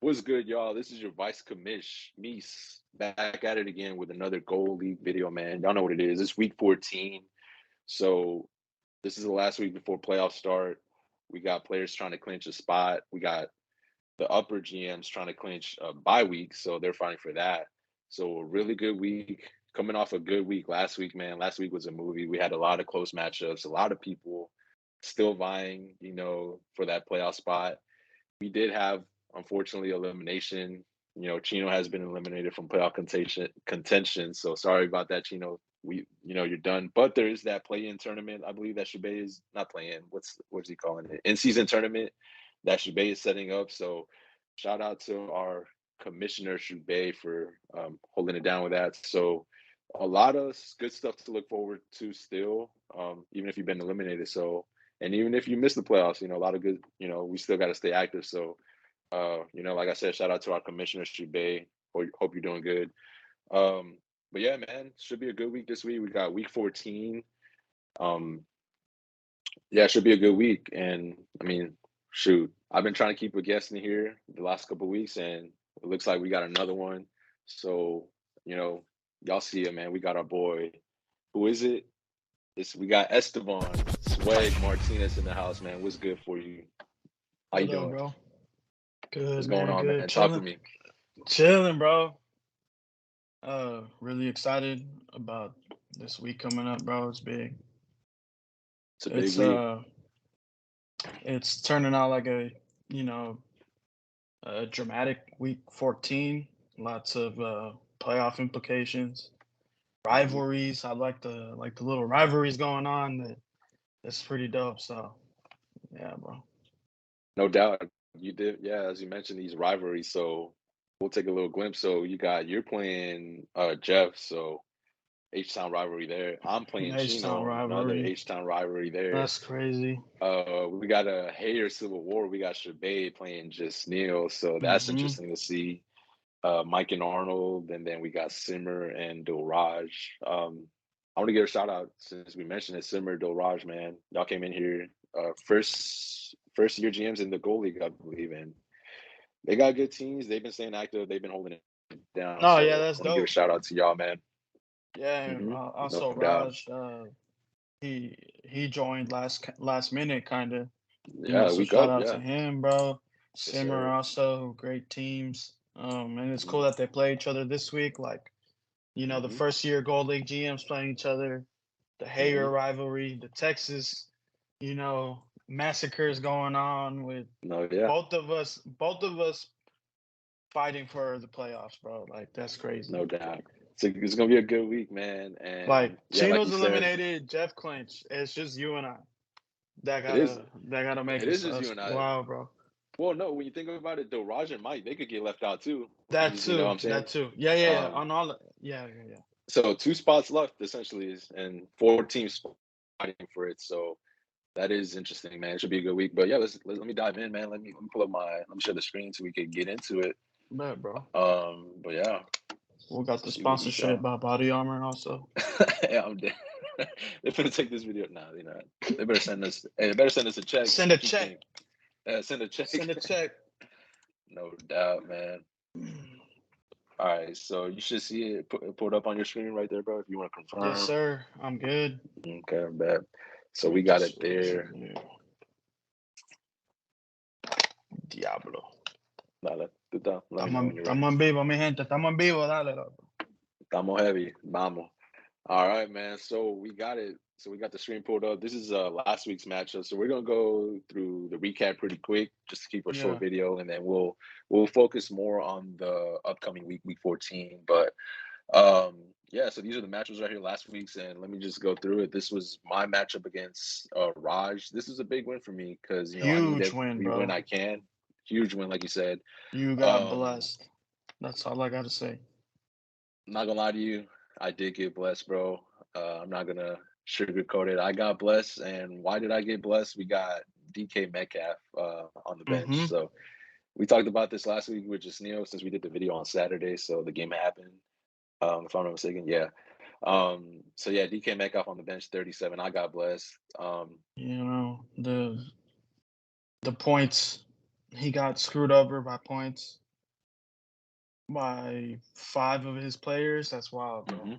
What's good, y'all? This is your Vice Commish, Meese, back at it again with another Gold League video, man. Y'all know what it is. It's week 14. So this is the last week before playoffs start. We got players trying to clinch a spot. We got the upper GMs trying to clinch a bye week, so they're fighting for that. So a really good week. Coming off a good week last week, man. Last week was a movie. We had a lot of close matchups, a lot of people still vying, for that playoff spot. We did have, unfortunately, elimination. Chino has been eliminated from playoff contention. So sorry about that, Chino. You're done. But there is that play-in tournament. I believe that Shubay is not play-in. What's he calling it? In-season tournament that Shubay is setting up. So shout out to our commissioner Shubay for holding it down with that. So a lot of good stuff to look forward to still, even if you've been eliminated. So and even if you miss the playoffs, a lot of good, we still got to stay active. So, like I said, shout out to our commissioner, Shubay. Hope you're doing good. But yeah, man, should be a good week this week. We got week 14. Yeah, it should be a good week. And I mean, shoot, I've been trying to keep a guest in here the last couple of weeks, and it looks like we got another one. So, y'all see it, man. We got our boy. Who is it? We got Esteban Swag Martinez in the house, man. What's good for you? How you What up, doing? bro? Good, What's man. going on, Good. man? Talk to me. Chilling, bro. Really excited about this week coming up, bro. It's big. It's a big week. It's turning out like a dramatic week 14. Lots of playoff implications, rivalries. I like the little rivalries going on. That's pretty dope. So, yeah, bro. No doubt. You did, yeah, as you mentioned, these rivalries. So we'll take a little glimpse. So you're playing Jeff, so H-Town rivalry there. I'm playing H-Town Chino, another rivalry. H-Town rivalry there. That's crazy. We got a Hayer Civil War. We got Shubay playing Just Neil, so that's interesting to see. Mike and Arnold, and then we got Simmer and Dilraj. I want to give a shout out since we mentioned it, Simmer, Dilraj, man. Y'all came in here, first year GMs in the Gold League, I believe, and they got good teams. They've been staying active. They've been holding it down. Oh, So yeah, I that's want to give a dope. shout out to y'all, man. Yeah, No also doubt. Raj, he joined last minute kind of, Yeah, so week shout up. out to Yeah, him, bro. yes, Simmer sir. also great teams. And it's cool hmm that they play each other this week. Like, the hmm first year Gold League GMs playing each other, the hmm Hayer rivalry, the Texas, massacres going on with No, yeah, both of us fighting for the playoffs, bro. Like that's crazy. no doubt. It's gonna be a good week, man. Like And yeah, like you Chino's said, eliminated, Jeff Clinch. It's just you and I. That it is. gotta make It is us just you and I. wow, bro. Well, no, when you think about it, though, Raj and Mike, they could get left out too. That You know what too. I'm saying? That too. Yeah. Um, On all. Yeah. so two spots left essentially, and four teams fighting for it. So that is interesting, man. It should be a good week. But yeah, let me dive in, man. Let me pull up let me share the screen so we can get into it. Bet, bro. But yeah, We got let's the see what we sponsorship got. by Body Armor also. Yeah, I'm dead. They're gonna take this video. Nah, they're not. They better send us. Hey, they better send us a check. Send a What you check. think? Send a check. Send a check. No doubt, man. All right, so you should see it put up on your screen right there, bro. If you want to Yes, confirm. sir. I'm good. Okay, bet. So Let we me got it just there. Diablo. Dale, let me know when you're ready. Estamos en vivo, mi gente. Estamos en vivo. Dale, loco. Estamos heavy. Vamos. All right, man. So we got it. So we got the screen pulled up. This is last week's matchup. So we're gonna go through the recap pretty quick, just to keep a short Yeah. video, and then we'll focus more on the upcoming week 14. But yeah, so these are the matchups right here last week's, and let me just go through it. This was my matchup against Raj. This is a big win for me because I need Huge win, every win bro. I can. Huge win, like you said. You got Um, blessed. That's all I gotta say. I'm not gonna lie to you, I did get blessed, bro. I'm not gonna sugarcoat it. I got blessed, and why did I get blessed? We got DK Metcalf on the bench. Mm-hmm. So we talked about this last week with just Neo since we did the video on Saturday. So the game happened. If I'm not mistaken, yeah. So yeah, DK Metcalf on the bench, 37. I got blessed. The points he got screwed over by points. by 5 of his players. That's wild, bro. Hmm.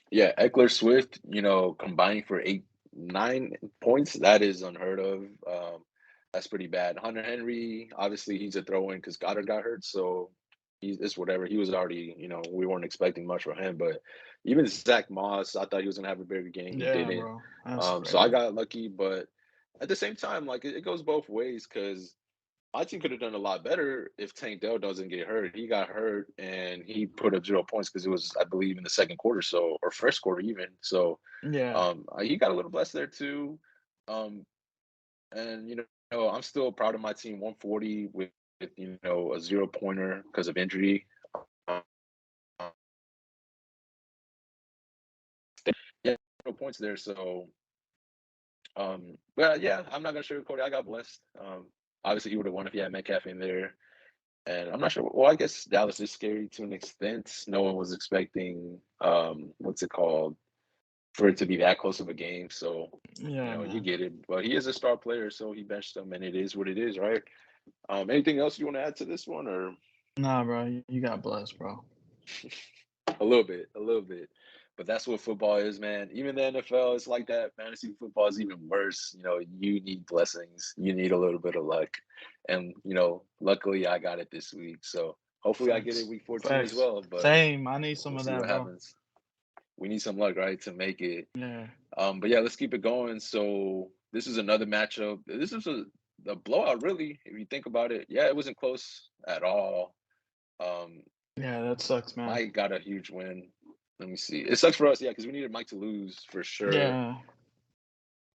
Yeah, Eckler Swift, combining for 9 points, that is unheard of. That's pretty bad. Hunter Henry, obviously, he's a throw in because Goddard got hurt, so it's whatever. He was already, we weren't expecting much from him. But even Zach Moss, I thought he was gonna have a bigger game. He Yeah, didn't. bro. That's So I crazy. got lucky, but at the same time, like it goes both ways because my team could have done a lot better if Tank Dell doesn't get hurt. He got hurt and he put up 0 points because it was, I believe, in the second quarter, so or first quarter even. So Yeah. he got a little blessed there too. Um, and I'm still proud of my team. 140 with a 0 pointer because of injury. Um, yeah, 0 points there. So but yeah, I'm not gonna sugarcoat it. I got blessed. Obviously he would have won if he had Metcalf in there. And I'm not sure. Well, I guess Dallas is scary to an extent. No one was expecting what's it called, for it to be that close of a game. So, Yeah, you man. get it. But he is a star player, so he benched him, and it is what it is, right? Anything else you want to add to this one, or Nah, bro. You got blessed, bro. a little bit, a little bit? But that's what football is, man. Even the NFL is like that. Fantasy football is even worse. You need blessings. You need a little bit of luck, and luckily I got it this week. So hopefully I get it Facts. week 14 as Facts. well. But Same. I need some we'll of see that, what bro. happens. We need some luck, right, to make it. Yeah. But yeah, let's keep it going. So this is another matchup. This is a blowout, really, if you think about it. Yeah, it wasn't close at all. Um, Yeah, that sucks, man. Mike got a huge win. Let me see. It sucks for us, yeah, because we needed Mike to lose for sure. Yeah.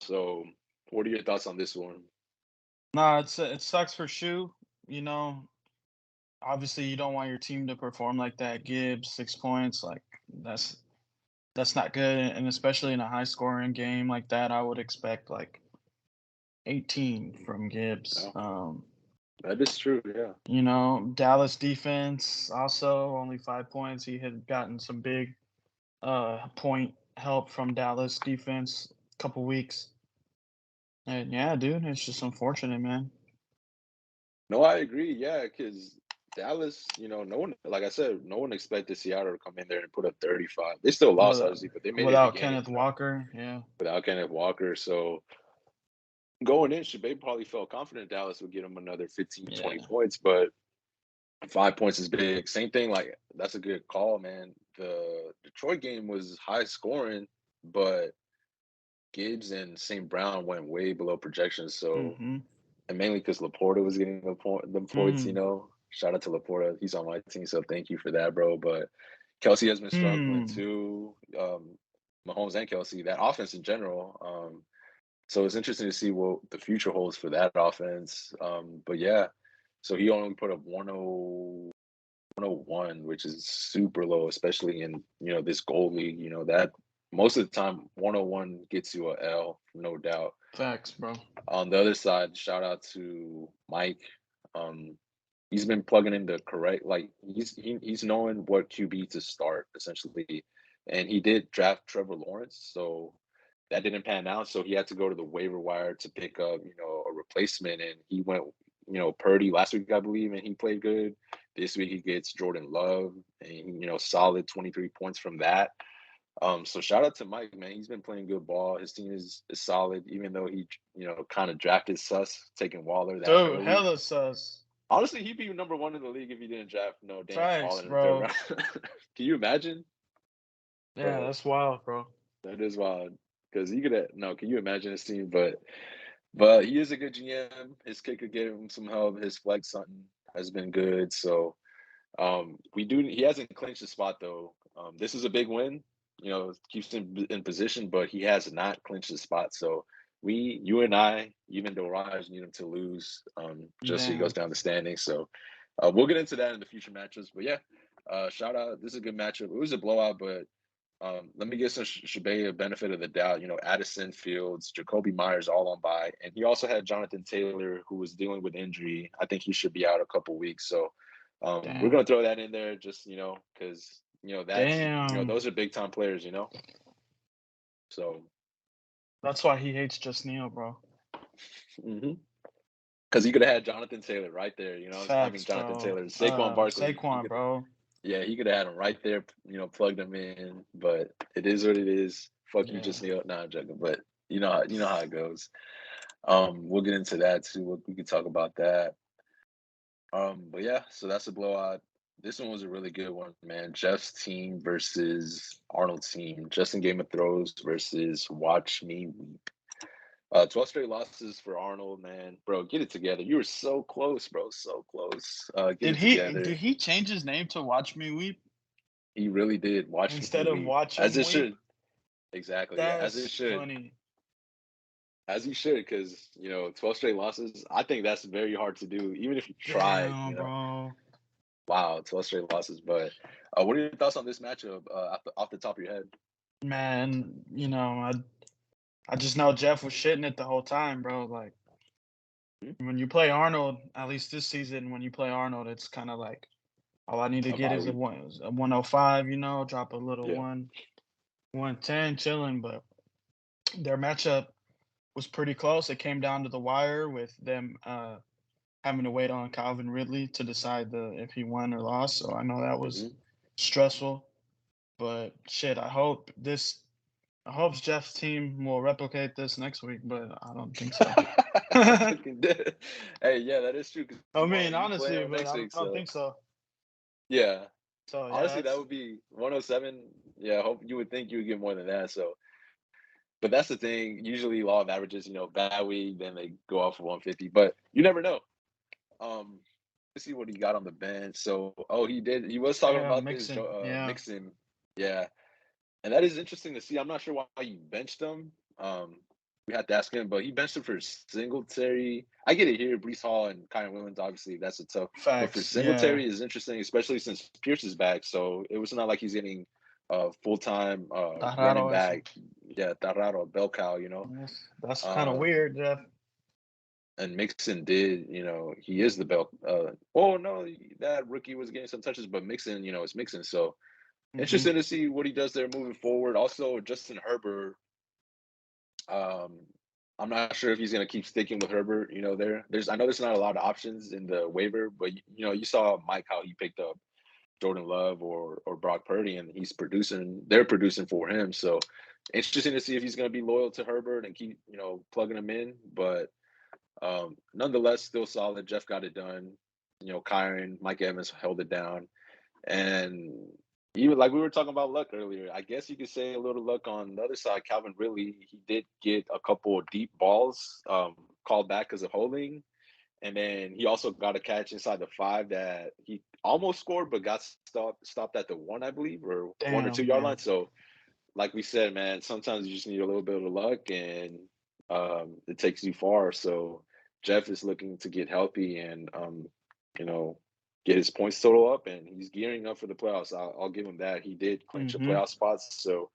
So, what are your thoughts on this one? Nah, it sucks for Shu. You know, obviously you don't want your team to perform like that. Gibbs, 6 points, like that's that's not good. And especially in a high scoring game like that, I would expect like 18 from Gibbs. No, that is true. Yeah. Dallas defense also only 5 points. He had gotten some big point help from Dallas defense a couple weeks. And yeah, dude, it's just unfortunate, man. No, I agree. Yeah, because Dallas, no one, like I said, no one expected Seattle to come in there and put up 35. They still lost, Without obviously, but they made it in the without game, Kenneth Walker, yeah. without Kenneth Walker. So going in, Shabay probably felt confident Dallas would get him another 15, 20 Yeah. points, but 5 points is big. Same thing, like that's a good call, man. The Detroit game was high scoring, but Gibbs and St. Brown went way below projections. So, Mhm. and mainly because Laporta was getting the points. Mhm. Shout out to Laporta. He's on my team, so thank you for that, bro. But Kelsey has been struggling Hmm. too. Mahomes and Kelsey, that offense in general. So it's interesting to see what the future holds for that offense. But yeah, so he only put up 101, which is super low, especially in this goal league. That most of the time 101 gets you a L, no doubt. Facts, bro. On the other side, shout out to Mike. Um, he's been plugging in the correct, like he's knowing what QB to start essentially, and he did draft Trevor Lawrence, so that didn't pan out. So he had to go to the waiver wire to pick up a replacement, and he went Purdy last week, I believe, and he played good. This week he gets Jordan Love, and solid 23 points from that. So shout out to Mike, man. He's been playing good ball. His team is solid, even though he, kind of drafted sus, taking Waller that Dude, early. hella sus. Honestly, he'd be number one in the league if he didn't draft no damn Facts, Waller in the third bro. round. Can you imagine? Yeah, Bro, that's wild, bro. that is wild. Because he could have no, can you imagine his team? But he is a good GM. His kicker gave him some help. His flex Sutton has been good. So he hasn't clinched the spot though. This is a big win. Keeps him in position, but he has not clinched the spot. So you and I, even though Raj need him to lose, just so he goes Damn. down the standings. So we'll get into that in the future matchups. But yeah, shout out. This is a good matchup. It was a blowout, but let me give some Shabay a benefit of the doubt. Addison, Fields, Jacoby Myers all on bye, and he also had Jonathan Taylor, who was dealing with injury. I think he should be out a couple weeks. So we're Damn. gonna throw that in there, just because that's Damn. those are big time players. So That's why he hates Just Neil, bro. because Because he could have had Jonathan Taylor right there. Having Facts, Jonathan bro. Taylor, Saquon Barkley. Saquon, bro. Yeah, he could have had him right there. Plugged him in. But it is what it is. Fuck you, Yeah. just Neil. Nah, I'm joking. But you know how it goes. We'll get into that too. We can talk about that. But yeah, so that's a blowout. This one was a really good one, man. Jeff's team versus Arnold's team. Just in Game of Thrones versus Watch Me Weep. 12 straight losses for Arnold, man. Bro, get it together. You were so close, bro. So close. Get Did it he together. did he change his name to Watch Me Weep He really did. Watch Me instead of Weep. Watch As Him it Weep? should. Exactly. Yeah, as it That's should. funny. As he should, because 12 straight losses. I think that's very hard to do, even if you tried. Damn, bro. Wow, 12 straight losses. But what are your thoughts on this matchup off the top of your head? Man, I just know Jeff was shitting it the whole time, bro. Like Hmm? when you play Arnold, at least this season, when you play Arnold, it's kind of like all I need to A get bye is a week. 105, drop a little Yeah. 110, chilling. But their matchup was pretty close. It came down to the wire with them having to wait on Calvin Ridley to decide if he won or lost. So I know that was Hmm. stressful. But shit, I hope Jeff's team will replicate this next week, but I don't think so. I Fucking dead. Hey, yeah, that is true. 'Cause tomorrow mean, you play honestly, on but next I week, don't so think so. yeah. So yeah, Honestly, that that's would be 107. Yeah, hope you would think you would get more than that. So, but that's the thing. Usually, law of averages. Bad week, then they go off for 150. But you never know. Um, let's see what he got on the bench. So, he did. He was talking about this Mixon. Yeah, Mixon. Yeah, and that is interesting to see. I'm not sure why you benched him. We had to ask him, but he benched him for Singletary. I get it here, Brees Hall and Kyron Williams. Obviously, that's a tough. But for facts. Yeah, Singletary is interesting, especially since Pierce is back. So it was not like he's getting full time that running eso. back. Yeah, Tarraro, bell cow. That's kind of Um, weird, Jeff. and Mixon did. He is the bell. Oh no, that rookie was getting some touches, but Mixon, is Mixon. So Hmm. interesting to see what he does there moving forward. Also, Justin Herbert. Um, I'm not sure if he's going to keep sticking with Herbert. I know there's not a lot of options in the waiver, but you saw Mike how he picked up Jordan Love or Brock Purdy, and he's producing. They're producing for him. So interesting to see if he's going to be loyal to Herbert and keep plugging him in. But nonetheless, still solid. Jeff got it done. Kyron, Mike Evans held it down. And even like we were talking about luck earlier, I guess you could say a little luck on the other side. Calvin Ridley, he did get a couple of deep balls called back because of holding. And then he also got a catch inside the 5 that he almost scored, but got stopped at the 1, I believe, or 1 or 2 Damn, yard yeah. line. So, like we said, man, sometimes you just need a little bit of luck, and it takes you far. So, Jeff is looking to get healthy and you know, get his points total up, and he's gearing up for the playoffs. I'll give him that. He did clinch a Hmm. playoff spot. So,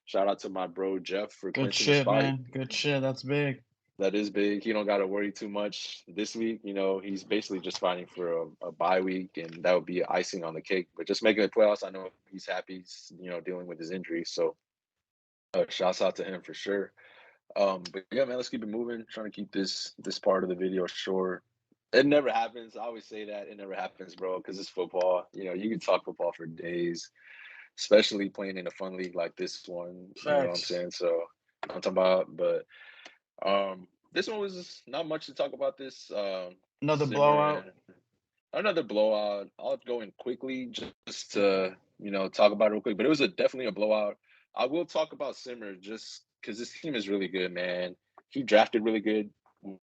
shout out to my bro Jeff for Good clinching the shit, spot. man. Good shit. That's big. That is big. He don't got to worry too much this week. He's basically just fighting for a bye week, and that would be icing on the cake. But just making the playoffs, I know he's happy. He's, dealing with his injury. So, shouts out to him for sure. But yeah, man, let's keep it moving. Trying to keep this part of the video short. It never happens. I always say that it never happens, bro, because it's football. You can talk football for days, especially playing in a fun league like this one. You know what I'm Facts. saying? So I'm talking about, but this one was not much to talk about. This Another Simmer blowout. and another blowout. I'll go in quickly just to talk about it real quick. But it was definitely a blowout. I will talk about Simmer just because this team is really good, man. He drafted really good.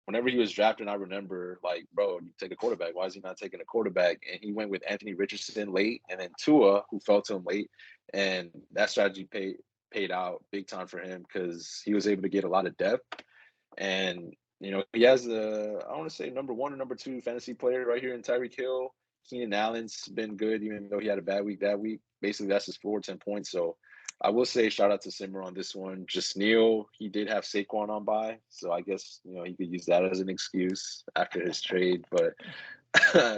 Whenever he was drafted, I remember like, bro, you take a quarterback. Why is he not taking a quarterback? And he went with Anthony Richardson late, and then Tua, who fell to him late, and that strategy paid out big time for him because he was able to get a lot of depth. And he has I want to say number 1 or number 2 fantasy player right here in Tyreek Hill. Keenan Allen's been good, even though he had a bad week that week. Basically, that's his floor, 10 points. So I will say shout out to Simmer on this one. Just Neil, he did have Saquon on by, so I guess he could use that as an excuse after his trade. But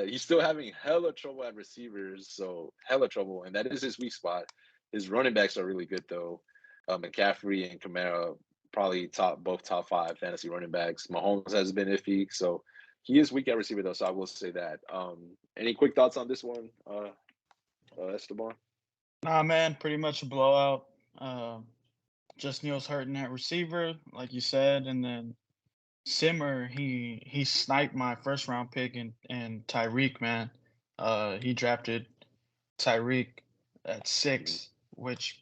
he's still having hella trouble at receivers, so hella trouble, and that is his weak spot. His running backs are really good though. McCaffrey and Kamara probably both top 5 fantasy running backs. Mahomes has been iffy, so he is weak at receiver though, so I will say that. Any quick thoughts on this one, Esteban? Nah, man, pretty much a blowout. Just Neil's hurting at receiver, like you said, and then Simmer, he sniped my first round pick and Tyreek, man. He drafted Tyreek at Mhm. 6, which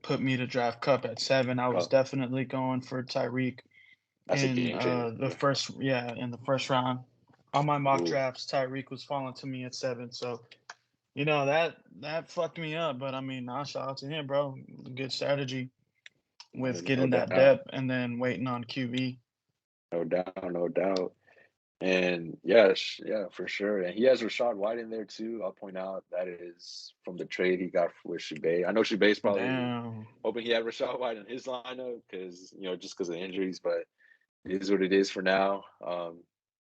put me to draft Cup at 7. I was Oh, definitely going for Tyreek that's a in game changer. in the first round. On my mock Ooh, drafts, Tyreek was falling to me at 7. So, that fucked me up. But I mean, nah, shout out to him, bro. Good strategy with no getting that doubt, depth and then waiting on QB. no doubt, no doubt. And yeah, yeah, for sure. And he has Rashad White in there too. I'll point out that is from the trade he got with Shibay. I know Shibay's probably Damn. hoping he had Rashad White in his lineup because just because of the injuries, but it is what it is for now.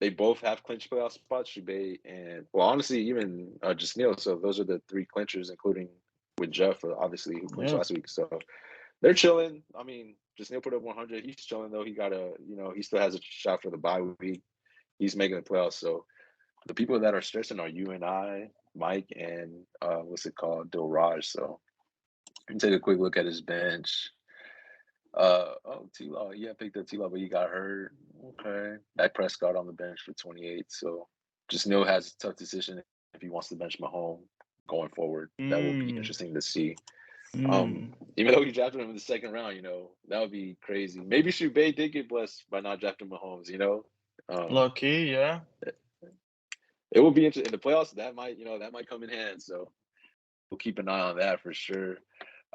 They both have clinched playoff spots, Shibay and well, honestly, even just Neil. So those are the three clinchers, including with Jeff, obviously who clinched Yep. last week. So they're chilling. I mean, just Neil put up 100. He's chilling though. He still has a shot for the bye week. He's making the playoffs. So the people that are stressing are you and I, Mike, and what's it called, Dilraj. So you can take a quick look at his bench. T Law, yeah, picked up T Law, but he got hurt. Okay, Dak Prescott on the bench for 28. So just Neil has a tough decision if he wants to bench Mahomes going forward. That will be Mm, interesting to see. mm. Even though he drafted him in the second round, that would be crazy. Maybe Shubay did get blessed by not drafting Mahomes. Um, Low key, yeah. it will be interesting in the playoffs. That might come in hand. So we'll keep an eye on that for sure.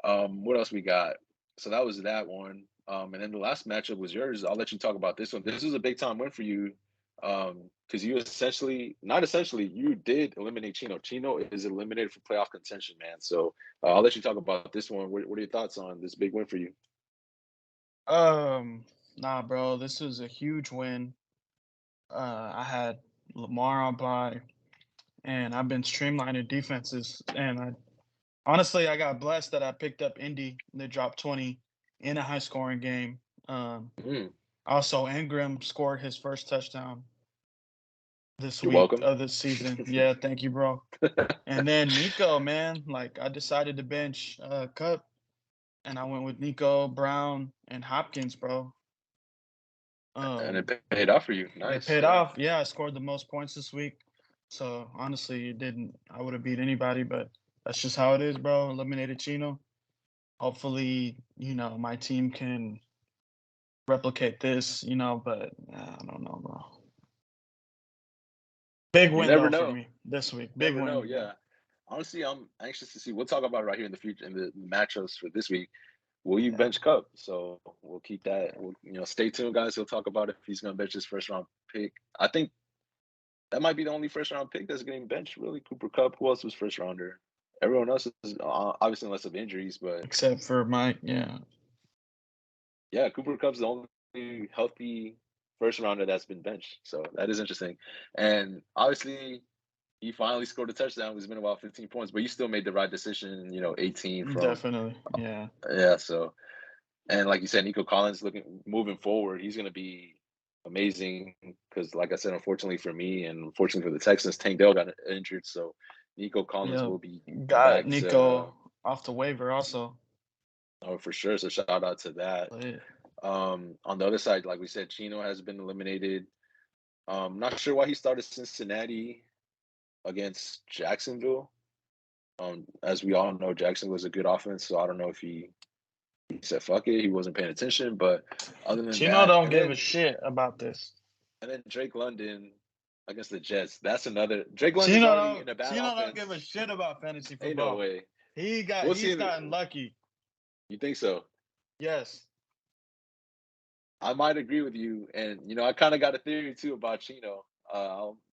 What else we got? So that was that one. And then the last matchup was yours. I'll let you talk about this one. This was a big time win for you. Because you not essentially, you did eliminate Chino. Chino is eliminated for playoff contention, man. So I'll let you talk about this one. What are your thoughts on this big win for you? Nah, bro, this was a huge win. I had Lamar on bye, and I've been streamlining defenses. And honestly, I got blessed that I picked up Indy. They dropped 20 in a high scoring game. Um, Mm, Also, Ingram scored his first touchdown this you're week welcome. of this season. Yeah, thank you, bro. And then Nico, man, like I decided to bench Cup, and I went with Nico, Brown, and Hopkins, bro. And Um, it paid off for you. it Nice. paid Yeah. off. Yeah, I scored the most points this week. So honestly, it didn't. I would have beat anybody, but that's just how it is, bro. Eliminated Chino. Hopefully, my team can replicate this. But I don't know, bro. Big You win never though for know. me this week. Big Never know. win. Yeah. Yeah. Honestly, I'm anxious to see. We'll talk about it right here in the future in the matchups for this week. Will you Yeah. bench Cup? So we'll keep that. Stay tuned, guys. He'll talk about if he's going to bench his first round pick. I think that might be the only first round pick that's getting benched. Really, Cooper Cup. Who else was first rounder? Everyone else is obviously unless of injuries, but Except for Mike. Yeah. yeah, Cooper Cup's the only healthy first rounder that's been benched. So that is interesting. And obviously, he finally scored a touchdown. He's been about 15 points, but you still made the right decision. 18 from Definitely. Yeah. yeah. So and like you said, Nico Collins moving forward, he's going to be amazing because, like I said, unfortunately for me and unfortunately for the Texans, Tank Dell got injured, so Nico Collins Yeah. will be Got back to Nico off the waiver also. oh for sure. So shout out to that. Lit. On the other side, like we said, Chino has been eliminated. Not sure why he started Cincinnati against Jacksonville. As we all know, Jackson was a good offense, so I don't know if he said fuck it, he wasn't paying attention. But other than Chino that, don't and give a then shit about this. Drake London against the Jets. That's another. Drake London's already in a bad Chino don't give a offense. shit about fantasy Ain't no football. way. We'll see. He's gotten lucky. You think so? Yes. I might agree with you, and I kind of got a theory too about Chino.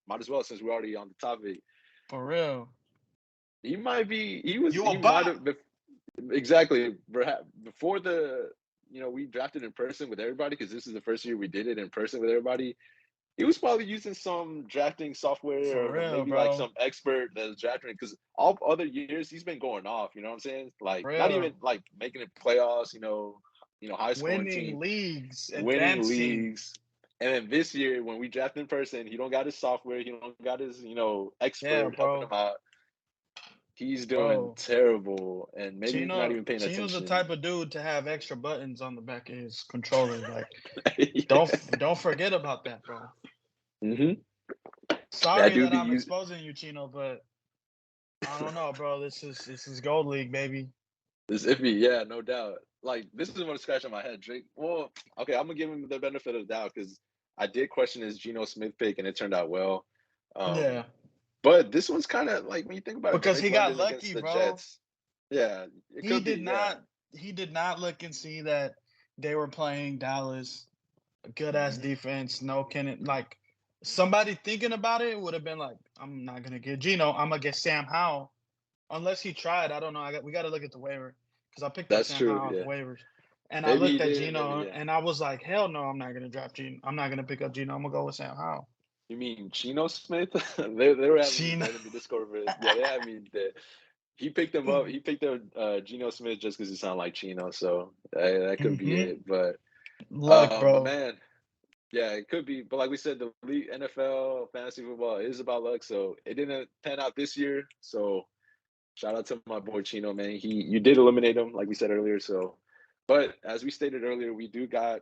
Might as well since we're already on the topic. For real. He might be. He was. You a He might bot. have. Exactly. Before we drafted in person with everybody because this is the first year we did it in person with everybody. He was probably using some drafting software For or real, maybe like bro. some expert that was drafting because all other years he's been going off. You know what I'm saying? Like For not even real. like making it playoffs. High scoring team, Winning leagues, winning advancing. leagues. And then this year, when we draft in person, he don't got his software, he don't got his, Yeah, expert helping him bro. out. He's doing Bro. terrible, and maybe he's not Chino even paying Chino's the attention. type of dude to have extra buttons on the back of his controller. Like, Yeah. don't forget about that, bro. Hmm. That Sorry dude that be I'm using exposing you, Chino, but I don't know, bro. This is Gold League, baby. this iffy, yeah, no doubt. Like this is what's scratching my head, Drake. Well, okay, I'm gonna give him the benefit of the doubt because I did question his Geno Smith pick, and it turned out well. Um, Yeah, but this one's kind of like when you think about it, because he Drake got London against lucky, the bro. Jets. Yeah, it He could did be. Yeah. not he did not look and see that they were playing Dallas, a good ass Hmm. defense. No Kenneth, like somebody thinking about it would have been like, I'm not gonna get Gino. I'm gonna get Sam Howell. Unless he tried, I don't know. We got to look at the waiver because I picked up That's Sam true. Howell off Yeah, waivers, and I maybe he looked at did. Maybe Gino yeah. and I was like, hell no, I'm not gonna draft Gino. I'm not gonna pick up Gino. I'm gonna go with Sam Howell. You mean Geno Smith? they were having me Gino. dead in the Discord. Yeah, they had me dead. He picked him up. He picked up Geno Smith just because he sounded like Chino. So that could be Mm-hmm. it. But Luck, but bro. man, yeah, it could be. But like we said, the league, NFL fantasy football is about luck. So it didn't pan out this year. So shout out to my boy Chino, man. You did eliminate him, like we said earlier. So, but as we stated earlier, we do got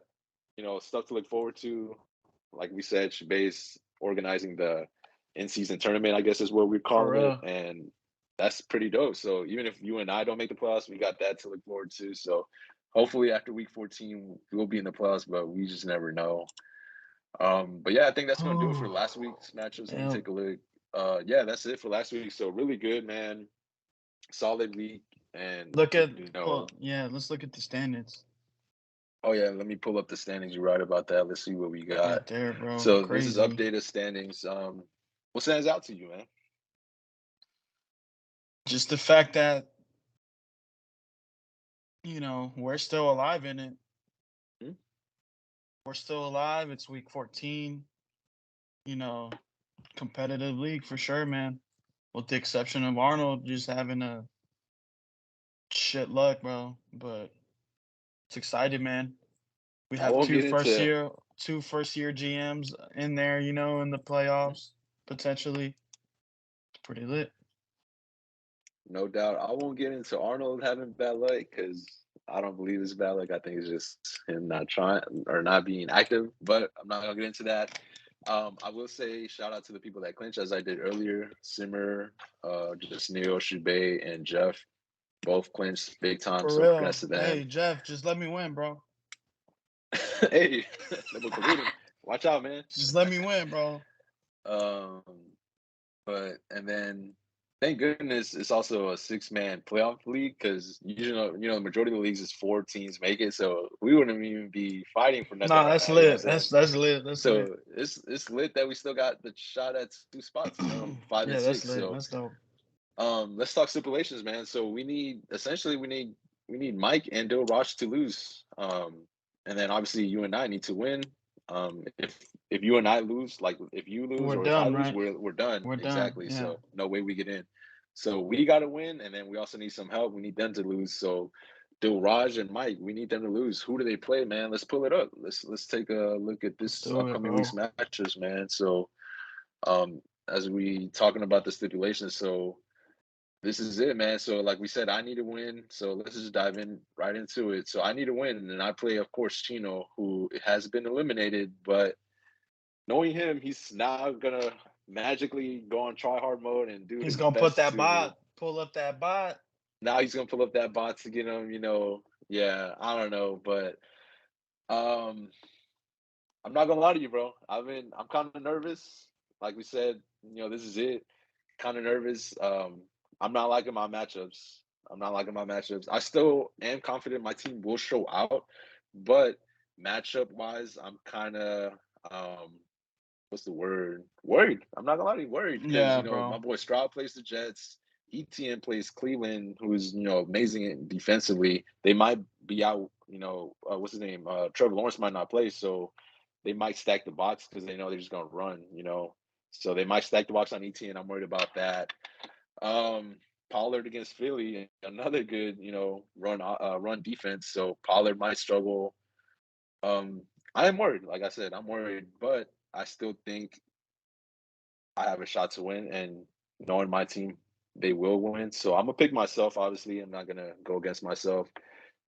stuff to look forward to. Like we said, Shabazz organizing the in-season tournament, I guess is what we're For calling it, real. and that's pretty dope. So even if you and I don't make the playoffs, we got that to look forward to. So hopefully after week 14, we'll be in the playoffs, but we just never know. But yeah, I think that's gonna do it for Oh, last week's matchups. Let me yeah. take a look. Yeah, that's it for last week. So really good, man. Solid week, and Look at yeah. Let's look at the standings oh yeah, let me pull up the standings. You're right about that. Let's see what we got. right there, bro. So this is Crazy. updated standings. What stands out to you, man? Just the fact that we're still alive in it. Hmm? We're still alive. It's week 14. You know, competitive league for sure, man. With the exception of Arnold just having a shit luck, bro. But it's excited, man. We I have won't get into two first year GMs in there, in the playoffs potentially. It's pretty lit. no doubt. I won't get into Arnold having bad luck because I don't believe it's bad luck. I think it's just him not trying or not being active. But I'm not gonna get into that. I will say shout out to the people that clinch as I did earlier. Simmer, just Neil, Shubay, and Jeff both clinched big time. For So real. congrats to them. Hey Jeff, just let me win, bro. Hey, watch out, man. Just let me win, bro. Um, but and then thank goodness it's also a 6-man playoff league because the majority of the leagues is 4 teams make it, so we wouldn't even be fighting for nothing Nah, right that's now. You know what I'm lit. saying? That's lit. That's lit. So it's lit that we still got the shot at 2 spots, five and Yeah, that's six. lit. So That's dope. let's talk stipulations, man. So we need Mike and Dill Roch to lose. And then obviously you and I need to win. If you and I lose, like if you lose We're or if I done, lose, right? we're done. We're done. Exactly. Yeah. So no way we get in. So we gotta win, and then we also need some help. We need them to lose. So Dill Raj and Mike, we need them to lose. Who do they play, man? Let's pull it up. Let's take a look at Let's this do it, upcoming week's bro. matches, man. So as we talking about the stipulations, so this is it, man. So, like we said, I need to win. So let's just dive in right into it. So I need to win, and I play, of course, Chino, who has been eliminated. But knowing him, he's not gonna magically go on try hard mode and do He's his gonna put best that to. bot, pull up that bot. Now he's gonna pull up that bot to get him. Yeah, I don't know, but um, I'm not gonna lie to you, bro. I'm kind of nervous. Like we said, this is it. Kind of nervous. I'm not liking my matchups. I still am confident my team will show out, but matchup wise, I'm kind of what's the word? Worried. I'm not gonna lie to you, worried because Yeah, my bro. boy Stroud plays the Jets. ETN plays Cleveland, who's amazing defensively. They might be out. What's his name? Trevor Lawrence might not play, so they might stack the box because they know they're just gonna run. So they might stack the box on ETN. I'm worried about that. Pollard against Philly, another good run defense. So Pollard might struggle. I am worried. Like I said, I'm worried, but I still think I have a shot to win. And knowing my team, they will win. So I'm gonna pick myself. Obviously, I'm not gonna go against myself.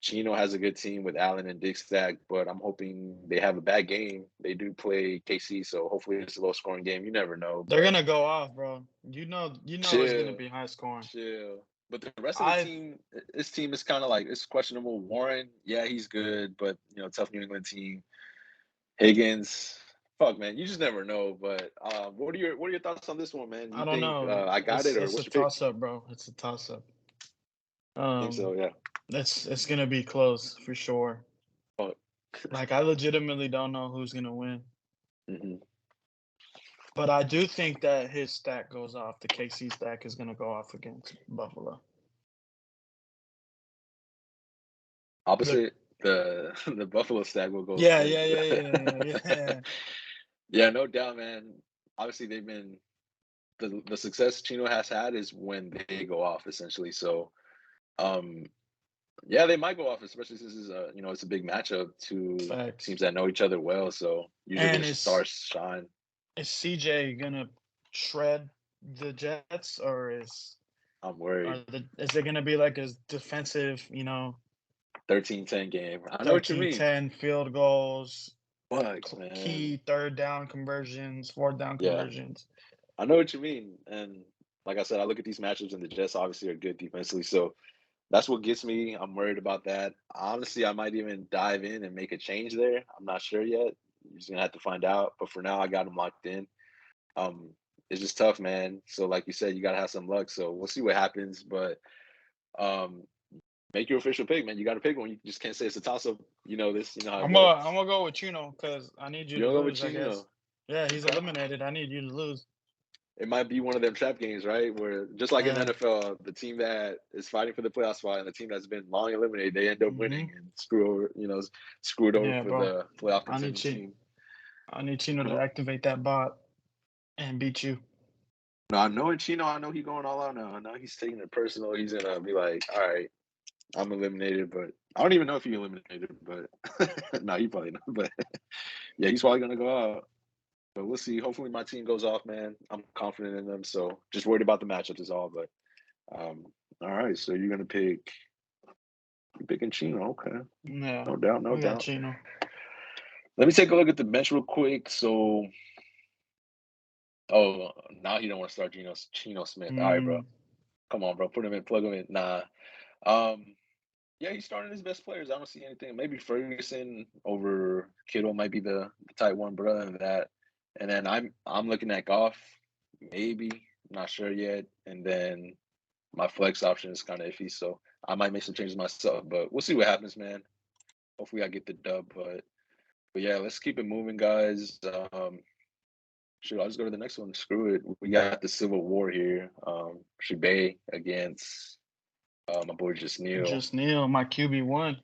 Chino has a good team with Allen and Dick Stack, but I'm hoping they have a bad game. They do play KC, so hopefully it's a low scoring game. You never know, They're but gonna go off, bro. You know it's gonna chill, be high scoring. chill. But the rest of the I team, this team is kind of like it's questionable. Warren, yeah, he's good, but tough New England team. Higgins, fuck man, you just never know. But what are your thoughts on this one, man? You I don't think know. I got It's it, or it's a what's your pick? toss up, bro. It's a toss up. I think so, yeah. It's gonna be close for sure. Fuck. Like I legitimately don't know who's gonna win, hmm but I do think that his stack goes off. The KC stack is gonna go off against Buffalo. The Opposite the the Buffalo stack will go yeah yeah against. yeah yeah yeah yeah. Yeah, no doubt, man. Obviously, they've been the success Chino has had is when they go off essentially. So, um, yeah, they might go off, especially since it's a big matchup. Two Facts. teams that know each other well, so usually And their stars shine. is CJ gonna shred the Jets, or I'm worried. is it gonna be like a defensive, 13-10 game. I know what you mean. 13-10 field goals, Bucks, man. key third down conversions, fourth down Yeah, conversions? I know what you mean. And like I said, I look at these matchups, and the Jets obviously are good defensively. So that's what gets me. I'm worried about that. Honestly, I might even dive in and make a change there. I'm not sure yet. You're just gonna have to find out. But for now, I got them locked in. Um, it's just tough, man. So like you said, you gotta have some luck. So we'll see what happens. But um, make your official pick, man. You gotta pick one. You just can't say it's a toss up. You know this. You know how it goes. I'm gonna go with Chino because I need you You to don't go with lose, I guess. Chino. Yeah, he's Okay. eliminated. I need you to lose. It might be one of them trap games, right? Where just like in Yeah. NFL, the team that is fighting for the playoff spot and the team that's been long eliminated, they end up winning hmm and screwed over Yeah, for bro. the playoff I need contending Chi- team. I need Chino to Okay. activate that bot and beat you. No, I know in Chino, I know he's going all out now. I know he's taking it personal. He's gonna be like, all right, I'm eliminated, but I don't even know if he eliminated, but no, he probably not. But yeah, he's probably gonna go out. But we'll see. Hopefully my team goes off, man. I'm confident in them. So just worried about the matchups is all. But um, all right, so you're gonna pick you're picking Chino, okay. Yeah, No doubt, no we got doubt. Chino. Let me take a look at the bench real quick. So now he don't want to start Chino Smith. All right, bro. Mm, Come on, bro. Put him in, plug him in. Nah. Um, yeah, he's starting his best players. I don't see anything. Maybe Ferguson over Kittle might be the tight one, but other than that, and then I'm looking at Goff, maybe, not sure yet. And then my flex option is kind of iffy, so I might make some changes myself. But we'll see what happens, man. Hopefully, I get the dub. But yeah, let's keep it moving, guys. Shoot, I'll just go to the next one. Screw it. We got the Civil War here. Shibay against my boy Just Neil. just Neil, my QB1.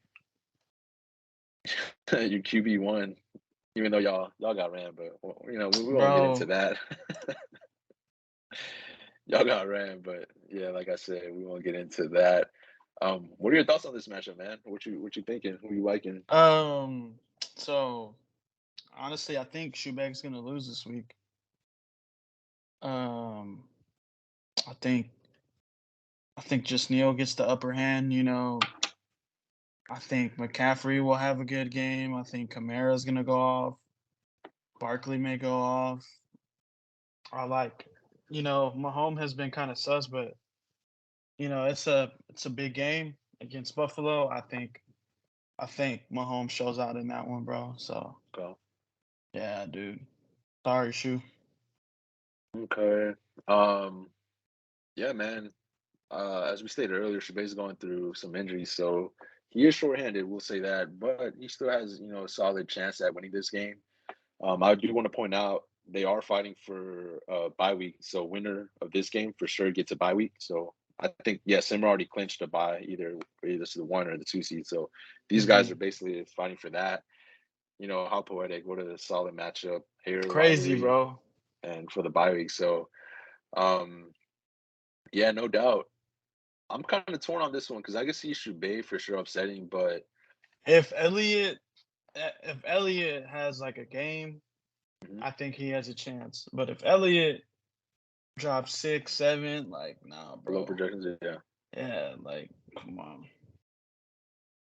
Your QB1, even though y'all got ran, but we won't get into Bro, that. Y'all got ran, but yeah, like I said, we won't get into that. What are your thoughts on this matchup, man? What you thinking? Who you liking? um, so honestly, I think Shoebag's gonna lose this week. Um, I think I think just Neil gets the upper hand. I think McCaffrey will have a good game. I think Kamara's gonna go off. Barkley may go off. I like, Mahomes has been kind of sus, but it's a big game against Buffalo. I think Mahomes shows out in that one, bro. So Go. yeah, dude. Sorry, Shu. Okay. Yeah, man. As we stated earlier, Shabay's going through some injuries, so he is shorthanded. We'll say that, but he still has a solid chance at winning this game. I do want to point out they are fighting for bye week, so winner of this game for sure gets a bye week. So I think Simmer already clinched a bye either to the 1 or the 2 seed. So these guys hmm are basically fighting for that. How poetic! What a solid matchup here, Crazy, rivalry, bro. and for the bye week. So um, yeah, no doubt. I'm kind of torn on this one because I can see Shubay for sure upsetting, but If Elliott if Elliott has like a game, Mhm. I think he has a chance. But if Elliott drops 6, 7, like nah, Below bro. projections, yeah. Yeah, like come on.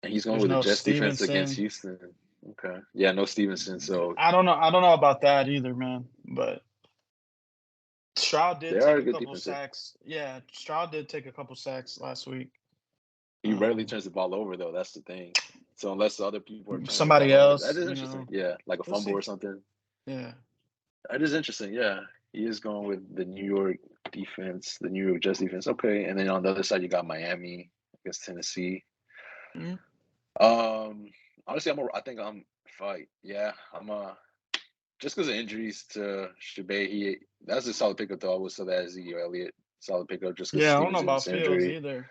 And he's going There's with the no Jets defense against Stevenson. Houston. Okay. Yeah, no Stevenson. So I don't know. I don't know about that either, man. But Stroud they did are take a a good couple defense. Yeah. sacks. Yeah, Stroud did take a couple sacks last week. He rarely turns the ball over, though. That's the thing. So unless the other people are turning the Somebody ball over, that else, is interesting. Yeah, like a we'll fumble see. or something. Yeah. That is interesting. Yeah, he is going with the New York defense, the New York Jets defense. Okay, and then on the other side, you got Miami against Tennessee. Mhm. Um, honestly, I think I'm fight. Yeah, I'm just because of injuries to Shabay, that's a solid pickup though. I would say that Ezekiel Elliott, solid pickup just because Yeah, I don't know Stevenson's about Fields injury. either.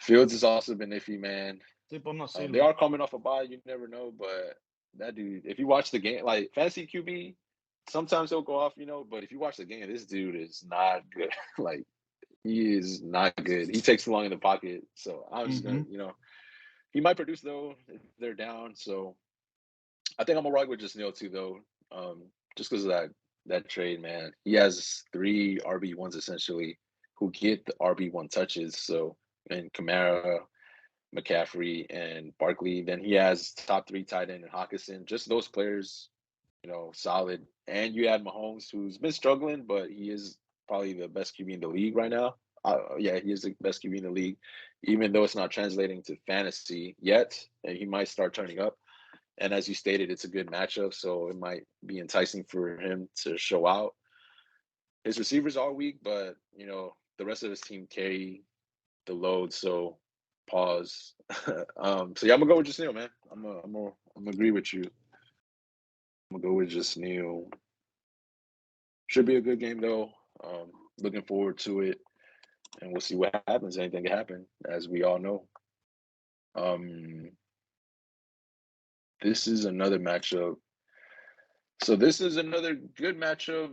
Fields has also been iffy, man. I'm not seeing They him. are coming off a bye. You never know, but that dude, if you watch the game, like fantasy QB, sometimes he'll go off, But if you watch the game, this dude is not good. Like he is not good. He takes too long in the pocket. So I'm just gonna, Hmm. he might produce though if they're down. So I think I'm gonna rock with just Neil too though. Just because of that trade, man. He has 3 RB1s essentially who get the RB1 touches. So and Kamara, McCaffrey, and Barkley. Then he has top 3 tight end and Hawkinson. Just those players, solid. And you add Mahomes, who's been struggling, but he is probably the best QB in the league right now. Yeah, he is the best QB in the league, even though it's not translating to fantasy yet, and he might start turning up. And as you stated, it's a good matchup, so it might be enticing for him to show out. His receivers are weak, but the rest of his team carry the load. So pause. So yeah, I'm gonna go with just Neil, man. I'm gonna agree with you. I'm gonna go with just Neil. Should be a good game though. Looking forward to it, and we'll see what happens. Anything can happen, as we all know. Um, this is another matchup. So this is another good matchup.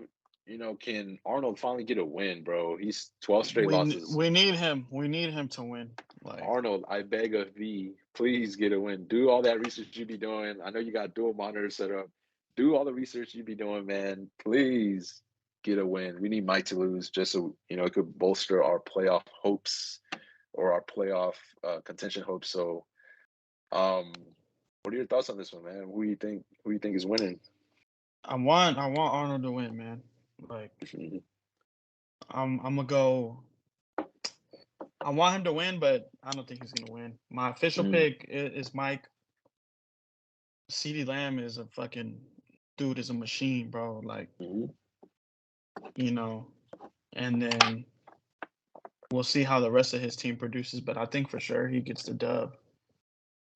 Can Arnold finally get a win, bro? He's 12 straight losses. We need him. We need him to win. Like Arnold, I beg of thee, please get a win. Do all that research you be doing. I know you got dual monitors set up. Do all the research you be doing, man. Please get a win. We need Mike to lose just so it could bolster our playoff hopes or our playoff contention hopes. So, what are your thoughts on this one, man? Who you think? Who you think is winning? I want Arnold to win, man. Like I'm gonna go. I want him to win, but I don't think he's gonna win. My official Mm-hmm. pick is Mike. CeeDee Lamb is a fucking dude. Is a machine, bro. Like Mm-hmm. you know. And then we'll see how the rest of his team produces. But I think for sure he gets the dub See,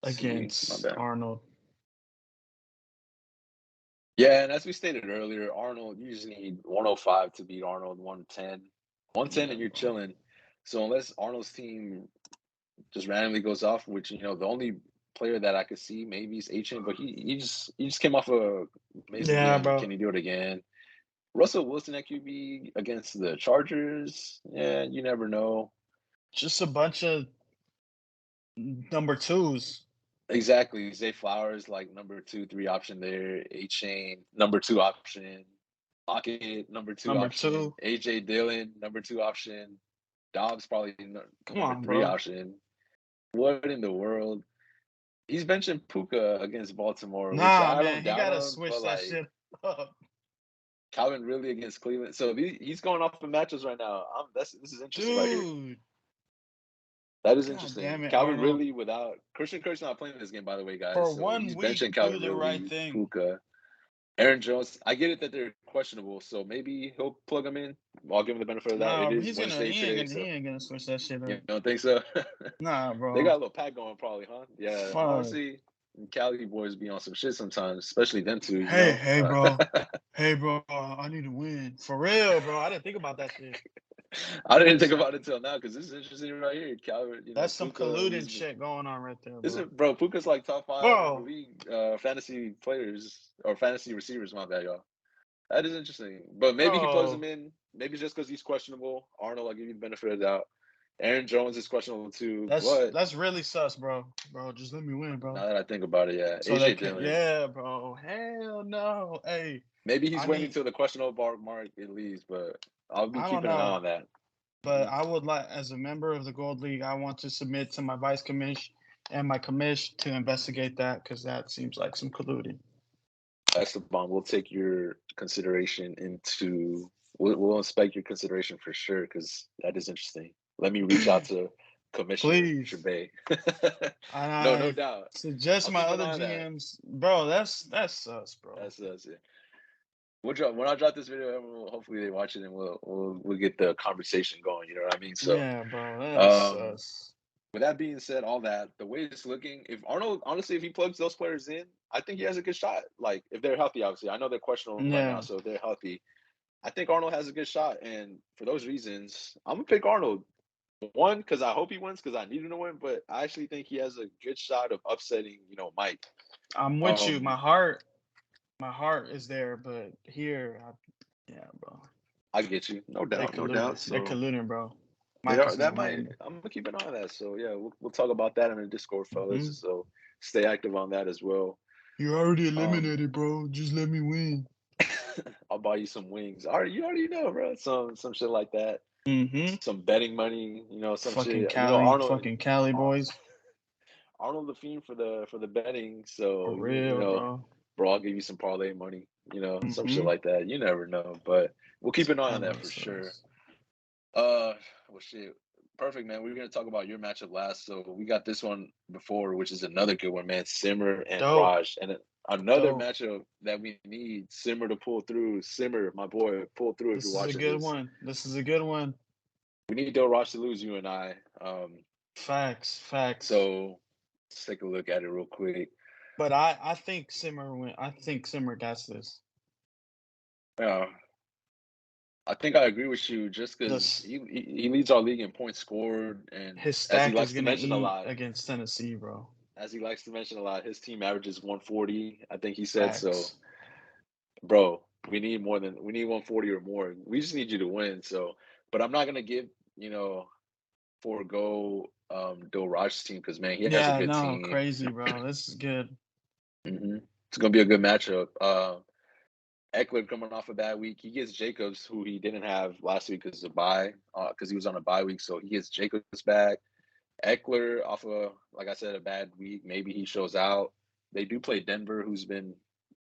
my against bad. Arnold. Yeah, and as we stated earlier, Arnold, you just need 105 to beat Arnold, 110. 110 Yeah, and you're bro. chilling. So unless Arnold's team just randomly goes off, which the only player that I could see maybe is Chain, but he just came off a amazing Yeah, game. bro. Can he do it again? Russell Wilson at QB against the Chargers. Yeah, you never know. Just a bunch of number twos. Exactly. Zay Flowers, like number 2, 3 option there. Chain, number 2 option. Lockett, number 2 Number option. two. AJ Dillon, number 2 option. Dobbs probably Come number on, 3 bro. option. What in the world? He's benching Puka against Baltimore, which Nah, I man. don't He doubt gotta him, switch but that like shit up. Calvin Ridley against Cleveland. So he's going off the matches right now. This is interesting right here. Dude. That is God interesting. damn it, Calvin Arnold. Ridley without Christian Kirk's not playing this game, by the way, guys. For So 1 he's week, benching do Calvin the right Ridley, thing. Puka, Aaron Jones. I get it that they're questionable, so maybe he'll plug them in. I'll give him the benefit of that. It Nah, is Wednesday today, he so ain't gonna switch that shit you up. don't think so? Nah, They got bro. a little pack going, probably, huh? Yeah, Fuck. honestly, Cali boys be on some shit sometimes, especially them two. Hey, bro. Hey, bro. I need to win. For real, bro. I didn't think about that shit. I didn't That's think some about it till now because this is interesting right here. Calvin, that's some Puka. colluding shit going on right there, This bro. is bro. Puka's like top 5 in the Bro. league, fantasy players or fantasy receivers. My bad, y'all. That is interesting, but maybe he plugs him Bro. in. Maybe just because he's questionable. Arnold, I'll give you the benefit of the doubt. Aaron Jones is questionable too, That's but that's really sus, bro. Bro, just let me win, bro. now that I think about it, yeah, So they AJ can, Dillon. yeah, bro. Hell no. Hey, Maybe he's I waiting need. till the questionable mark at least, but I'll be I don't keeping an eye know, on that. but Mhm. I would like, as a member of the Gold League, I want to submit to my vice commish and my commish to investigate that because that seems like some colluding. That's the bomb. We'll take your consideration into. We'll inspect your consideration for sure because that is interesting. Let me reach out to Commissioner Please. Trabay. And No, no I doubt. suggest I'll my keep an other eye on that. GMs, bro. That's sus, bro. That's it. We'll drop when I drop this video. Hopefully they watch it and we'll get the conversation going. You know what I mean? So, Yeah, bro. That's um, sus. with that being said, all that the way it's looking, if Arnold honestly, if he plugs those players in, I think he has a good shot. Like if they're healthy, obviously. I know they're questionable right now, Yeah, so if they're healthy, I think Arnold has a good shot. And for those reasons, I'm gonna pick Arnold. One, because I hope he wins, because I need him to win. But I actually think he has a good shot of upsetting, Mike. I'm with you. Um, My heart is there, but here, yeah, bro. I get you, no They doubt, no doubt. colluding. They're So colluding, bro. they Mike are is that gonna might. win. I'm gonna keep an eye on that. So yeah, we'll talk about that in the Discord, fellas. Hmm. So stay active on that as well. You're already Um, eliminated, bro. Just let me win. I'll buy you some wings. Already, you already know, bro. Some shit like that. Mm-hmm. Some betting money, some Fucking shit. Cali, Arnold, fucking Cali Ar- boys. Arnold the fiend for the betting. For So real, bro. bro, I'll give you some parlay money. Some shit Mm-hmm. like that. You never know, but we'll keep an eye on that Hella for sure. sus. Uh, well, shit. Perfect, man. We were gonna talk about your matchup last, so we got this one before, which is another good one, man. Simmer and Dope. Raj, and another Dope. matchup that we need Simmer to pull through. Simmer, my boy, pull through if you're This is a watching good this. one. This is a good one. We need Del Raj to lose, you and I. Facts. Facts. So let's take a look at it real quick. But I think Simmer win. I think Simmer gets this. Uh, I think I agree with you just because This he leads our league in points scored, and his as he stack is likes to gonna mention a eat lot, against Tennessee, bro. his team averages 140. I think he said so. Facts. Bro, we need 140 or more. We just need you to win. So, but I'm not gonna you know, forego Del Raj's team because man, he has a Yeah, good no, team. crazy, bro. This is good. It's gonna be a good matchup. Eckler coming off a bad week. He gets Jacobs, who he didn't have last week because of bye, because he was on a bye week. So he gets Jacobs back. Eckler off like I said, a bad week. Maybe he shows out. They do play Denver, who's been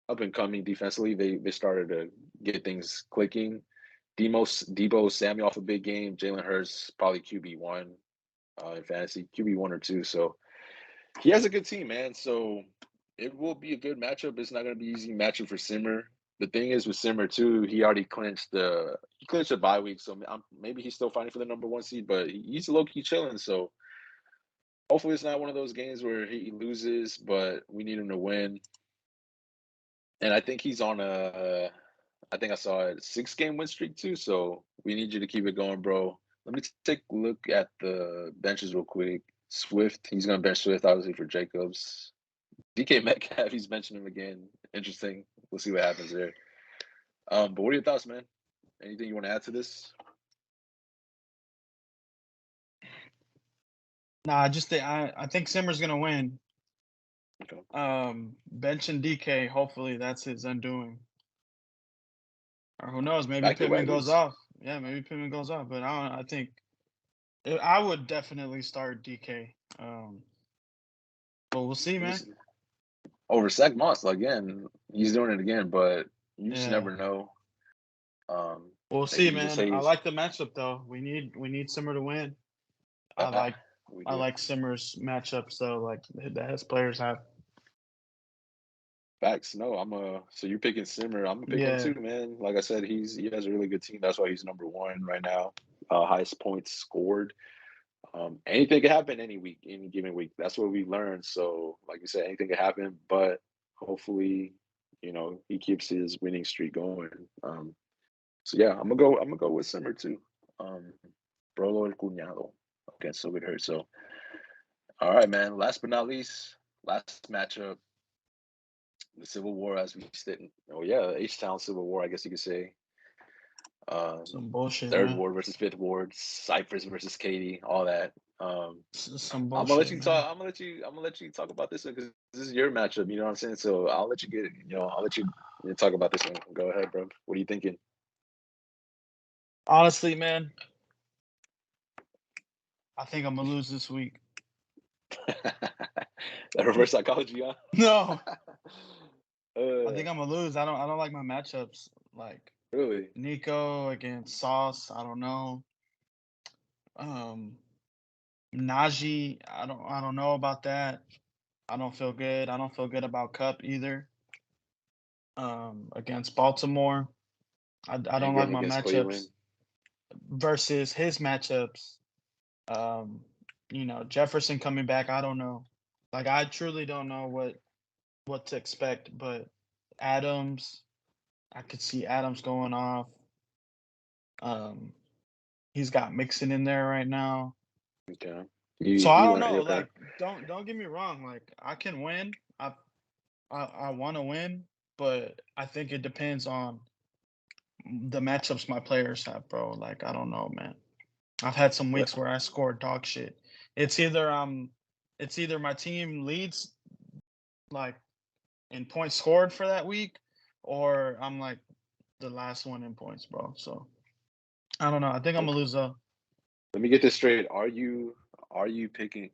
up and coming defensively. They started to get things clicking. Debo Samuel off a big game. Jalen Hurts probably QB1 in fantasy, QB1 or two. So he has a good team, man. So it will be a good matchup. It's not going to be easy matchup for Simmer. The thing is with Simmer too, he already clinched the bye week, so maybe he's still fighting for the number one seed, but he's low key chilling. So hopefully it's not one of those games where he loses, but we need him to win. And I think he's on I think I saw a 6-game win streak too. So we need you to keep it going, bro. Let me take a look at the benches real quick. Swift, he's gonna bench Swift obviously for Jacobs. DK Metcalf, he's mentioned him again. Interesting. We'll see what happens there. But what are your thoughts, man? Anything you want to add to this? Nah, I think Simmer's gonna win. Okay. Bench and DK. Hopefully that's his undoing. Or who knows? Maybe Back to Pittman goes wagons. off. Yeah, maybe Pittman goes off. But I don't. I think I would definitely start DK. But we'll see, Let me man. see. Over Zach Moss again. He's doing it again, but you just Yeah, never know. we'll Maybe see, he just man. I says, like the matchup though. We need Simmer to win. I ah, like we I do. like Simmer's matchups though, like that his players have. Facts. No, so you're picking Simmer. I'm gonna pick him Yeah, too, man. Like I said, he has a really good team. That's why he's number one right now. Highest points scored. Anything could happen any week, any given week. That's what we learned. So, like you said, anything could happen, but hopefully, he keeps his winning streak going. So yeah, I'm gonna go with Simmer too. Um, Brolo El Cuñado against So Good Hurt. So, all right, man. Last but not least, last matchup, the Civil War as we sit. Oh yeah, H Town Civil War, I guess you could say. Some bullshit, Third man. Ward versus Fifth Ward, Cypress versus Katie, all that. Some I'm gonna let bullshit, you man. talk. I'm gonna let you talk about this one because this is your matchup. You know what I'm saying? So I'll let you get it. I'll let you talk about this one. Go ahead, bro. What are you thinking? Honestly, man, I think I'm gonna lose this week. That reverse psychology, huh? No, I Uh, think I'm gonna lose. I don't like my matchups. Like really? Nico against Sauce. I don't know. Um, Najee. I don't know about that. I don't feel good. I don't feel good about Cup either. Against Baltimore. I don't like Ingram my against Cleveland. matchups versus his matchups. Um, Jefferson coming back. I don't know. Like I truly don't know what to expect. But Adams, I could see Adams going off. Um, he's got Mixon in there right now. Okay. So I You don't want know. okay? Like don't get me wrong. Like I can win. I want to win, but I think it depends on the matchups my players have, bro. Like I don't know, man. I've had some Yeah. weeks where I scored dog shit. It's either it's either my team leads like in points scored for that week, or I'm like the last one in points, bro. So I don't know. I think I'm gonna Okay. lose though. Let me get this straight. Are you picking?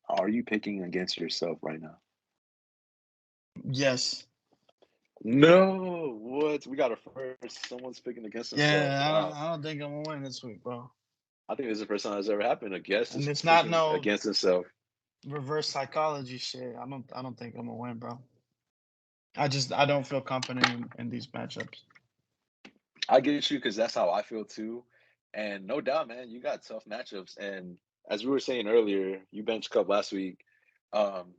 Are you picking against yourself right now? Yes. No. What? We got a first. Someone's picking against themselves. Yeah, Wow. I don't think I'm gonna win this week, bro. I think this is the first time that's ever happened. A guest And is it's not picking no against himself. reverse psychology shit. I don't think I'm gonna win, bro. I don't feel confident in these matchups. I get you because that's how I feel too. And no doubt, man, you got tough matchups. And as we were saying earlier, you bench Cup last week. Um,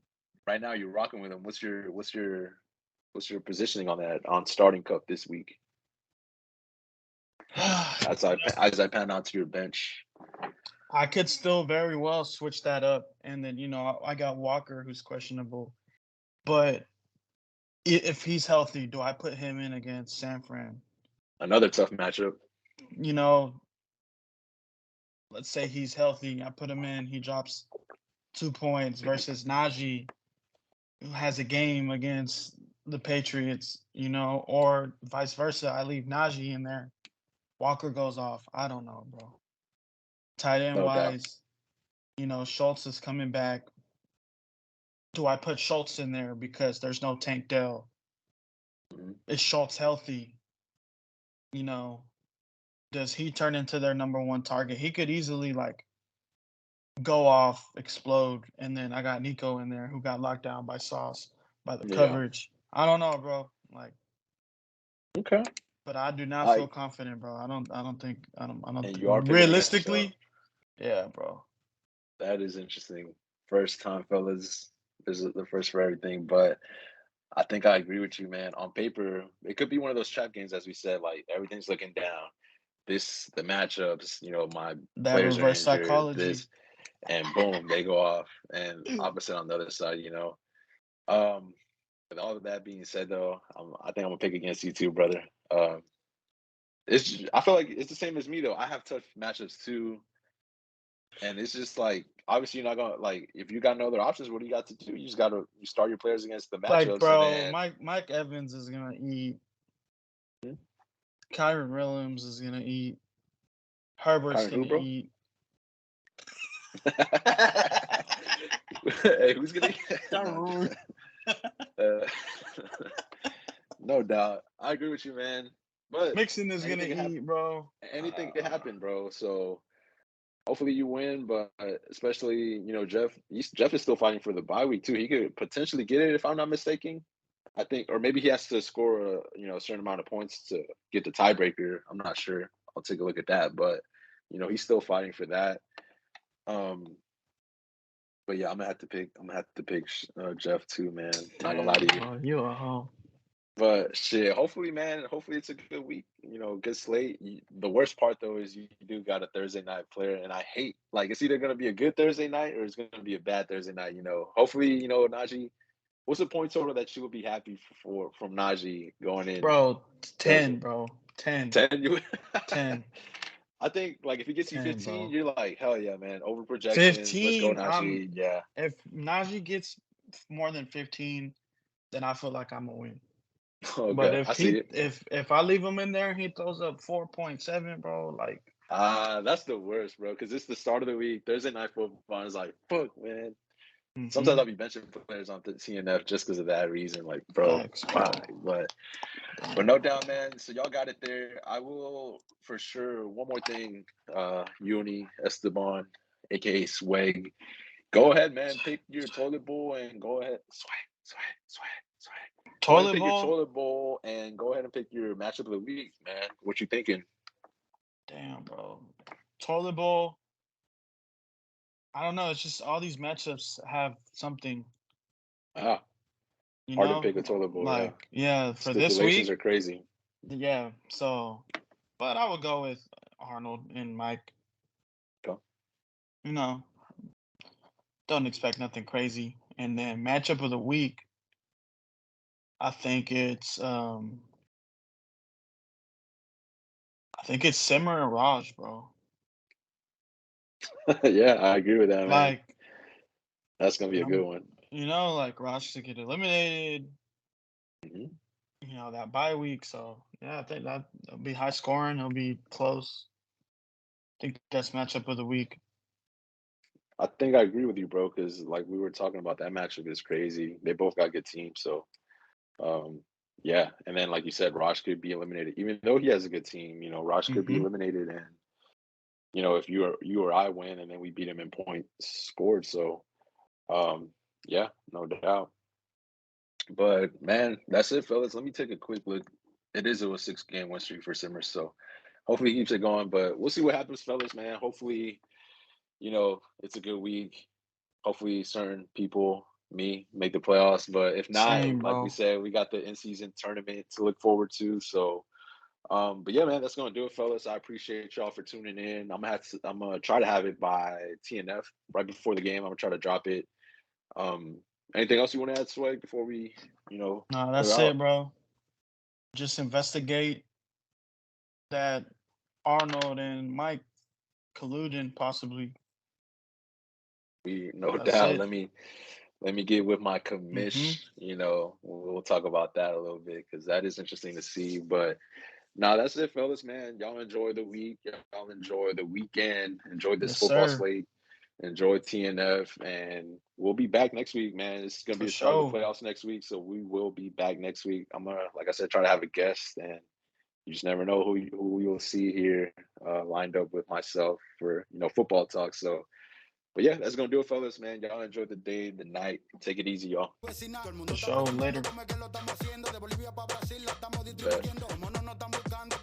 right now you're rocking with him. What's your positioning on that on starting Cup this week? As I pan out to your bench. I could still very well switch that up, and then I got Walker who's questionable, but if he's healthy, do I put him in against San Fran? Another tough matchup. You know, let's say he's healthy, I put him in, he drops 2 points versus Najee, who has a game against the Patriots, or vice versa. I leave Najee in there, Walker goes off. I don't know, bro. Tight end No doubt. wise, Schultz is coming back. Do I put Schultz in there because there's no Tank Dell? Mhm. Is Schultz healthy? You know, does he turn into their number one target? He could easily like go off, explode, and then I got Nico in there who got locked down by Sauce by the Yeah. coverage. I don't know, bro. Like, Okay. but I do not feel I confident, bro. I don't and think, you are picking against yourself. realistically, yeah, bro. That is interesting. First time, fellas. This is the first for everything, but I think I agree with you, man. On paper, it could be one of those trap games, as we said. Like everything's looking down. The matchups. My That players are reverse injured. psychology. This and boom, they go off. And opposite on the other side. Um, with all of that being said, though, I think I'm gonna pick against you too, brother. I feel like it's the same as me though. I have tough matchups too. And it's just like obviously you're not gonna like if you got no other options, what do you got to do? You just gotta you start your players against the Like, matchups and bro, then Mike Evans is gonna eat. hmm? Kyron Williams is gonna eat. Herbert's Kyron who, gonna bro? eat. Hey, who's gonna no, Kyron. uh, no doubt. I agree with you, man. But Mixon is gonna anything can happen. eat, bro. Anything can happen, bro. So hopefully you win, but especially Jeff is still fighting for the bye week too. He could potentially get it if I'm not mistaken. I think, or maybe he has to score a certain amount of points to get the tiebreaker. I'm not sure. I'll take a look at that, but he's still fighting for that. Um, but yeah, I'm gonna have to pick. I'm gonna have to pick Jeff too, man. Not gonna lie Damn, to you. bro, you a hoe. But shit, hopefully, man. Hopefully, it's a good week. Good slate. The worst part though is you do got a Thursday night player, and I hate like it's either gonna be a good Thursday night or it's gonna be a bad Thursday night. Hopefully, Najee. What's the point total that you would be happy for from Najee going in Bro, Thursday? 10, bro. 10. 10. 10. I think like if he gets you 10, 15, bro. you're like, hell yeah, man. Over projections. Let's go, 15. Najee. Yeah. If Najee gets more than 15, then I feel like I'm a win. But Okay. I if see it. if I leave him in there and he throws up 4.7, bro, like That's the worst, bro. Because it's the start of the week. Thursday night football. And it's like, fuck, man. Sometimes mhm, I'll be benching players on the TNF just because of that reason. Like, bro, facts, bro. why? But no doubt, man. So y'all got it there. I will for sure. One more thing, Uni Esteban, aka Swag. Go ahead, man. Pick your toilet bowl and go ahead. Swag. Go ahead and Toilet pick your bowl? toilet bowl and go ahead and pick your matchup of the week, man. What you thinking? Damn, bro. Toilet bowl. I don't know. It's just all these matchups have something, Ah, you hard to know? pick a toilet bowl, yeah. Like, yeah, for this Stipulations week, are crazy. yeah. So, but I would go with Arnold and Mike. Okay. You know, don't expect nothing crazy. And then matchup of the week, I think it's Simmer and Raj, bro. Yeah, I agree with that, man. Like, That's gonna be a good one. like Raj to get eliminated, Mhm. that bye week. So yeah, I think that'll be high scoring. It'll be close. I think that's matchup of the week. I think I agree with you, bro, because like we were talking about, that matchup is crazy. They both got good teams, so um, yeah. And then, like you said, Raj could be eliminated, even though he has a good team. Raj could be Hmm. eliminated, and if you or I win, and then we beat him in points scored. So yeah, no doubt. But man, that's it, fellas. Let me take a quick look. It is a 6-game win streak for Simmer, so hopefully he keeps it going. But we'll see what happens, fellas, man. Hopefully, it's a good week. Hopefully certain people, me, make the playoffs. But if not, Same, like we bro. said, we got the in-season tournament to look forward to. So but yeah, man, that's gonna do it, fellas. I appreciate y'all for tuning in. I'm gonna try to have it by TNF right before the game. I'm gonna try to drop it. Um Anything else you want to add, Swag, before we, No, clear that's out? it, bro. Just investigate that Arnold and Mike colluding, possibly. No That's doubt. it. Let me get with my Hmm. commish. We'll talk about that a little bit because that is interesting to see. But nah, that's it, fellas, man. Y'all enjoy the week. Y'all enjoy the weekend. Enjoy this Yes, football sir. slate. Enjoy TNF. And we'll be back next week, man. It's going to be For the start of the sure. playoffs next week. So we will be back next week. I'm going to, like I said, try to have a guest. And you just never know who you'll see here lined up with myself for, football talk. So, but yeah, that's going to do it, fellas, man. Y'all enjoy the day, the night. Take it easy, y'all. For sure. Later. Bet.